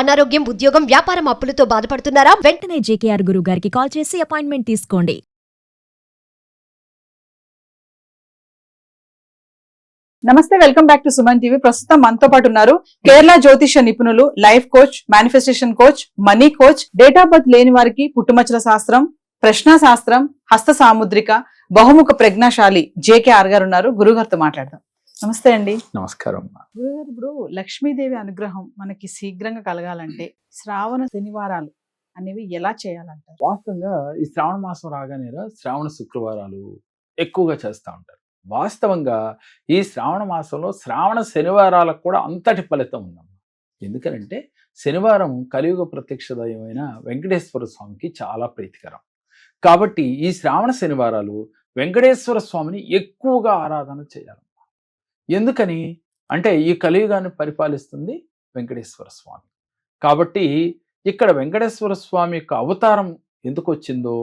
అనారోగ్యం, ఉద్యోగం, వ్యాపారం అప్పులతో బాధపడుతున్నారా? వెంటనే జేకేఆర్ గురువు గారికి కాల్ చేసి అపాయింట్మెంట్ తీసుకోండి. నమస్తే, welcome back to Suman TV. ప్రస్తుతం మనతో పాటు ఉన్నారు కేరళ జ్యోతిష నిపుణులు, life coach, manifestation coach, money coach, date of birth లేని వారికి పుట్టుమచ్చల శాస్త్రం, ప్రశ్న శాస్త్రం, హస్త సాముద్రిక, బహుముఖ ప్రజ్ఞాశాలి జేకేఆర్ గారు ఉన్నారు. గురుగారితో మాట్లాడదాం. నమస్తే అండి. నమస్కారం. గురుగారు, ఇప్పుడు లక్ష్మీదేవి అనుగ్రహం మనకి శీఘ్రంగా కలగాలంటే శ్రావణ శనివారాలు అనేవి ఎలా చేయాలంటారు? వాస్తవంగా ఈ శ్రావణ మాసం రాగానే శ్రావణ శుక్రవారాలు ఎక్కువగా చేస్తూ ఉంటారు. వాస్తవంగా ఈ శ్రావణ మాసంలో శ్రావణ శనివారాలకు కూడా అంతటి ఫలితం ఉందమ్మా. ఎందుకనంటే శనివారం కలియుగ ప్రత్యక్ష దైవమైన వెంకటేశ్వర స్వామికి చాలా ప్రీతికరం. కాబట్టి ఈ శ్రావణ శనివారాలు వెంకటేశ్వర స్వామిని ఎక్కువగా ఆరాధన చేయాలమ్మా. ఎందుకని అంటే ఈ కలియుగాన్ని పరిపాలిస్తుంది వెంకటేశ్వర స్వామి. కాబట్టి ఇక్కడ వెంకటేశ్వర స్వామి యొక్క అవతారం ఎందుకు వచ్చిందో,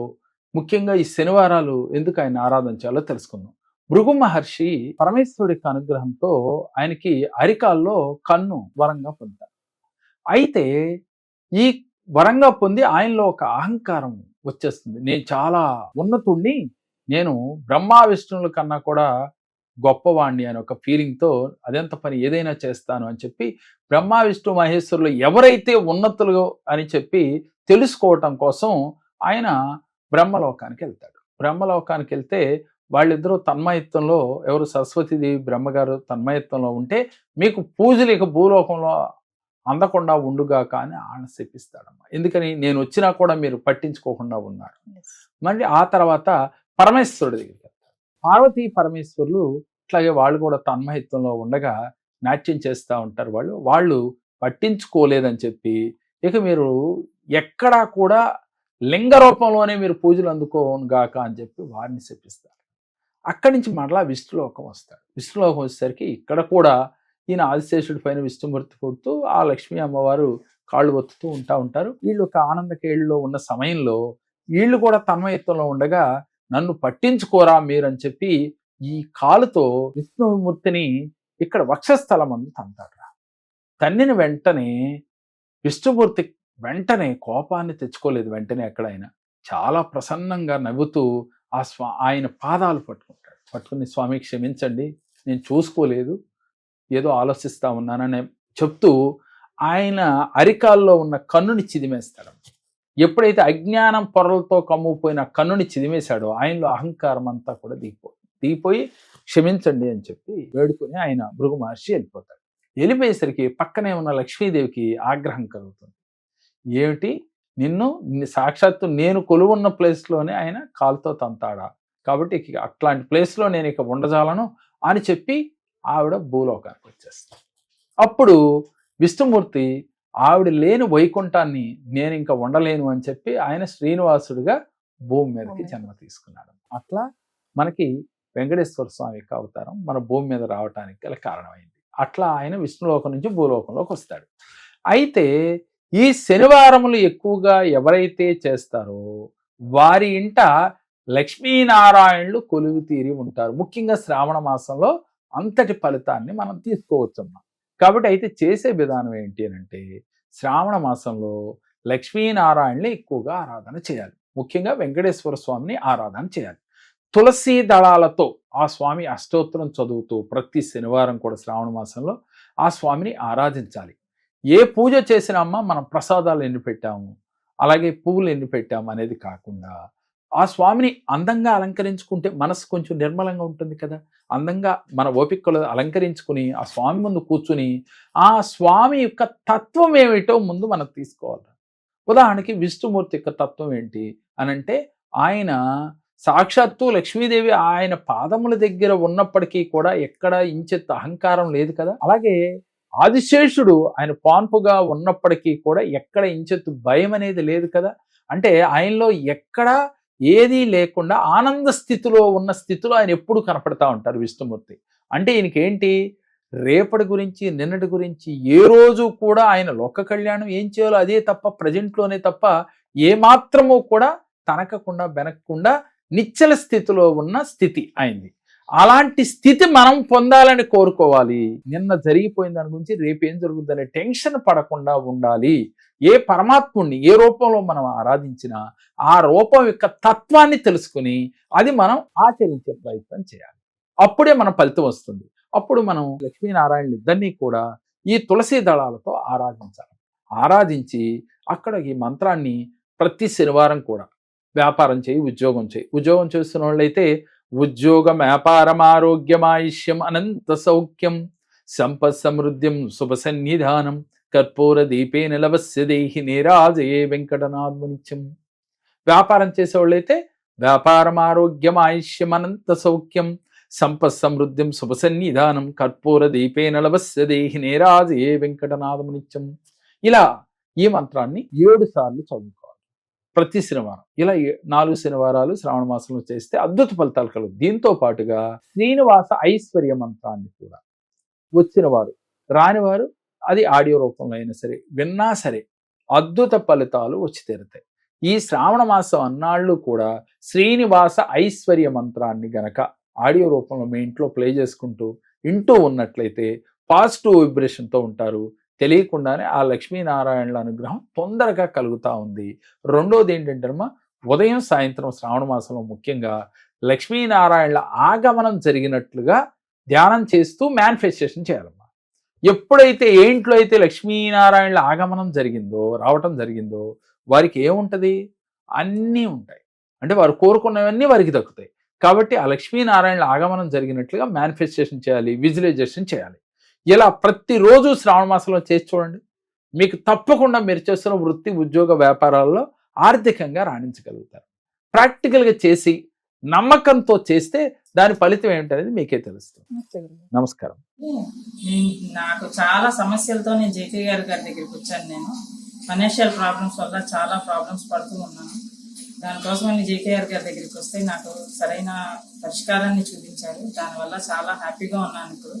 ముఖ్యంగా ఈ శనివారాలు ఎందుకు ఆయన ఆరాధన చేయాలో తెలుసుకుందాం. భృగు మహర్షి పరమేశ్వరుడి యొక్క అనుగ్రహంతో ఆయనకి అరికాల్లో కన్ను వరంగా పొందారు. అయితే ఈ వరంగా పొంది ఆయనలో ఒక అహంకారం వచ్చేస్తుంది. నేను చాలా ఉన్నతుణ్ణి, నేను బ్రహ్మ విష్ణువుల కన్నా కూడా గొప్పవాణ్ణి అని ఒక ఫీలింగ్తో అదెంత పని ఏదైనా చేస్తాను అని చెప్పి బ్రహ్మ విష్ణు మహేశ్వరులు ఎవరైతే ఉన్నతులు అని చెప్పి తెలుసుకోవటం కోసం ఆయన బ్రహ్మలోకానికి వెళ్తాడు. బ్రహ్మలోకానికి వెళ్తే వాళ్ళిద్దరూ తన్మయత్వంలో, ఎవరు సరస్వతీదేవి బ్రహ్మగారు తన్మయత్వంలో ఉంటే మీకు పూజలు ఇక భూలోకంలో అందకుండా ఉండుగాక అని ఆయన శపిస్తాడమ్మా. ఎందుకని నేను వచ్చినా కూడా మీరు పట్టించుకోకుండా ఉన్నారు. మళ్ళీ ఆ తర్వాత పరమేశ్వరుడి దగ్గరికి వెళ్తారు. పార్వతీ పరమేశ్వరులు ఇట్లాగే వాళ్ళు కూడా తన్మయత్వంలో ఉండగా నాట్యం చేస్తూ ఉంటారు. వాళ్ళు పట్టించుకోలేదని చెప్పి ఇక మీరు ఎక్కడా కూడా లింగ రూపంలోనే మీరు పూజలు అందుకోగాక అని చెప్పి వారిని శపిస్తారు. అక్కడి నుంచి మరలా విష్ణులోకం వస్తాడు. విష్ణులోకం వచ్చేసరికి ఇక్కడ కూడా ఈయన ఆదిశేషుడి పైన విష్ణుమూర్తి కొడుతూ ఆ లక్ష్మీ అమ్మవారు కాళ్ళు ఒత్తుతూ ఉంటారు. వీళ్ళు ఒక ఆనందకేళ్ళలో ఉన్న సమయంలో వీళ్ళు కూడా తన్మయత్వంలో ఉండగా నన్ను పట్టించుకోరా మీరని చెప్పి ఈ కాలుతో విష్ణుమూర్తిని ఇక్కడ వక్షస్థలం అందు తంతాడు. తన్నిన వెంటనే విష్ణుమూర్తి వెంటనే కోపాన్ని తెచ్చుకోలేదు. వెంటనే ఎక్కడైనా చాలా ప్రసన్నంగా నవ్వుతూ ఆయన పాదాలు పట్టుకుని స్వామి క్షమించండి, నేను చూసుకోలేదు, ఏదో ఆలోచిస్తా ఉన్నానని చెప్తూ ఆయన అరికాల్లో ఉన్న కన్నుని చిదిమేస్తాడు. ఎప్పుడైతే అజ్ఞానం పొరలతో కమ్ముపోయిన కన్నుని చిదిమేశాడో ఆయనలో అహంకారం అంతా కూడా దిగిపోయి క్షమించండి అని చెప్పి వేడుకొని ఆయన భృగు మహర్షి వెళ్ళిపోతాడు. వెళ్ళిపోయేసరికి పక్కనే ఉన్న లక్ష్మీదేవికి ఆగ్రహం కలుగుతుంది. ఏమిటి, నిన్ను సాక్షాత్తు నేను కొలువున్న ప్లేస్లోనే ఆయన కాలుతో తంతాడా, కాబట్టి అట్లాంటి ప్లేస్లో నేను ఇక ఉండజాలను అని చెప్పి ఆవిడ భూలోకానికి వచ్చేస్తాను. అప్పుడు విష్ణుమూర్తి ఆవిడ లేని వైకుంఠాన్ని నేను ఇంకా ఉండలేను అని చెప్పి ఆయన శ్రీనివాసుడిగా భూమి మీదకి జన్మ తీసుకున్నాడు. అట్లా మనకి వెంకటేశ్వర స్వామి యొక్క అవతారం మన భూమి మీద రావటానికి గల కారణమైంది. అట్లా ఆయన విష్ణులోకం నుంచి భూలోకంలోకి వస్తాడు. అయితే ఈ శనివారములు ఎక్కువగా ఎవరైతే చేస్తారో వారి ఇంట లక్ష్మీనారాయణులు కొలువు తీరి ఉంటారు. ముఖ్యంగా శ్రావణ మాసంలో అంతటి ఫలితాన్ని మనం తీసుకోవచ్చమ్మా. కాబట్టి అయితే చేసే విధానం ఏంటి అని అంటే శ్రావణ మాసంలో లక్ష్మీనారాయణులు ఎక్కువగా ఆరాధన చేయాలి. ముఖ్యంగా వెంకటేశ్వర స్వామిని ఆరాధన చేయాలి. తులసి దళాలతో ఆ స్వామి అష్టోత్తరం చదువుతూ ప్రతి శనివారం కూడా శ్రావణ మాసంలో ఆ స్వామిని ఆరాధించాలి. ఏ పూజ చేసినా అమ్మ మనం ప్రసాదాలు ఎన్ని పెట్టాము, అలాగే పువ్వులు ఎన్ని పెట్టాము అనేది కాకుండా ఆ స్వామిని అందంగా అలంకరించుకుంటే మనసు కొంచెం నిర్మలంగా ఉంటుంది కదా. అందంగా మన ఓపికలు అలంకరించుకుని ఆ స్వామి ముందు కూర్చుని ఆ స్వామి యొక్క తత్వం ఏమిటో ముందు మనం తీసుకోవాలి. ఉదాహరణకి విష్ణుమూర్తి యొక్క తత్వం ఏంటి అనంటే ఆయన సాక్షాత్తు లక్ష్మీదేవి ఆయన పాదముల దగ్గర ఉన్నప్పటికీ కూడా ఎక్కడ ఇంచెత్తు అహంకారం లేదు కదా. అలాగే ఆదిశేషుడు ఆయన పాన్పుగా ఉన్నప్పటికీ కూడా ఎక్కడ ఇంచెత్తు భయం అనేది లేదు కదా. అంటే ఆయనలో ఎక్కడ ఏదీ లేకుండా ఆనంద స్థితిలో ఉన్న స్థితిలో ఆయన ఎప్పుడు కనపడతా ఉంటారు విష్ణుమూర్తి. అంటే ఈయనకేంటి, రేపటి గురించి నిన్నటి గురించి ఏ రోజు కూడా ఆయన లోక కళ్యాణం ఏం చేయాలో అదే తప్ప, ప్రజెంట్లోనే తప్ప ఏమాత్రము కూడా తనకకుండా బెనకకుండా నిశ్చల స్థితిలో ఉన్న స్థితి అయింది. అలాంటి స్థితి మనం పొందాలని కోరుకోవాలి. నిన్న జరిగిపోయిన దాని గురించి రేపు ఏం జరుగుతుందనే టెన్షన్ పడకుండా ఉండాలి. ఏ పరమాత్ముడిని ఏ రూపంలో మనం ఆరాధించినా ఆ రూపం యొక్క తత్వాన్ని తెలుసుకుని అది మనం ఆచరించే ప్రయత్నం చేయాలి. అప్పుడే మన ఫలితం వస్తుంది. అప్పుడు మనం లక్ష్మీనారాయణ ఇద్దరినీ కూడా ఈ తులసి దళాలతో ఆరాధించాలి. ఆరాధించి అక్కడ ఈ మంత్రాన్ని ప్రతి శనివారం కూడా వ్యాపారం చేయి, ఉద్యోగం చేయి. ఉద్యోగం చేస్తున్న వాళ్ళైతే ఉద్యోగం, వ్యాపారం, ఆరోగ్యం, ఆయుష్యం, అనంత సౌఖ్యం, సంపత్ సమృద్ధ్యం, శుభ సన్నిధానం, కర్పూర దీపేన లవస్య దేహి నీరాజయే వెంకటనాథమునిత్యం. వ్యాపారం చేసేవాళ్ళైతే వ్యాపారం, ఆరోగ్యం, ఆయుష్యం, అనంత సౌఖ్యం, సంపత్ సమృద్ధ్యం, శుభ సన్నిధానం, కర్పూర దీపేన లవస్య దేహి నీరాజయే వెంకటనాథమునిత్యం. ఇలా ఈ మంత్రాన్ని 7 సార్లు చదువుకోవాలి ప్రతి శనివారం. ఇలా 4 శనివారాలు శ్రావణ మాసంలో చేస్తే అద్భుత ఫలితాలు కలుగు. దీంతో పాటుగా శ్రీనివాస ఐశ్వర్య మంత్రాన్ని కూడా వచ్చిన వారు, రానివారు అది ఆడియో రూపంలో అయినా సరే విన్నా సరే అద్భుత ఫలితాలు వచ్చి తీరుతాయి. ఈ శ్రావణ మాసం అన్నాళ్ళు కూడా శ్రీనివాస ఐశ్వర్య మంత్రాన్ని గనక ఆడియో రూపంలో మీ ఇంట్లో ప్లే చేసుకుంటూ వింటూ ఉన్నట్లయితే పాజిటివ్ వైబ్రేషన్తో ఉంటారు. తెలియకుండానే ఆ లక్ష్మీనారాయణల అనుగ్రహం తొందరగా కలుగుతూ ఉంది. రెండోది ఏంటంటేమ్మా, ఉదయం సాయంత్రం శ్రావణ మాసంలో ముఖ్యంగా లక్ష్మీనారాయణల ఆగమనం జరిగినట్లుగా ధ్యానం చేస్తూ మేనిఫెస్టేషన్ చేయాలమ్మా. ఎప్పుడైతే ఏ ఇంట్లో అయితే లక్ష్మీనారాయణల ఆగమనం జరిగిందో, రావటం జరిగిందో, వారికి ఏముంటుంది? అన్నీ ఉంటాయి. అంటే వారు కోరుకున్నవన్నీ వారికి దక్కుతాయి. కాబట్టి ఆ లక్ష్మీనారాయణల ఆగమనం జరిగినట్లుగా మేనిఫెస్టేషన్ చేయాలి, విజువలైజేషన్ చేయాలి. ఇలా ప్రతిరోజు శ్రావణ మాసంలో చేసి చూడండి. మీకు తప్పకుండా మీరు చేస్తున్న వృత్తి, ఉద్యోగ, వ్యాపారాల్లో ఆర్థికంగా రాణించగలుగుతారు. ప్రాక్టికల్గా చేసి నమ్మకంతో చేస్తే దాని ఫలితం ఏంటనేది మీకే తెలుస్తుంది. నమస్కారం. నాకు చాలా సమస్యలతో నేను జేకే గారి దగ్గరికి వచ్చాను. నేను ఫైనాన్షియల్ ప్రాబ్లమ్స్ వల్ల చాలా ప్రాబ్లమ్స్ పడుతూ ఉన్నాను. దానికోసం నేను జేకే గారి దగ్గరికి వస్తే నాకు సరైన పరిష్కారాన్ని చూపించారు. దానివల్ల చాలా హ్యాపీగా ఉన్నాను ఇప్పుడు.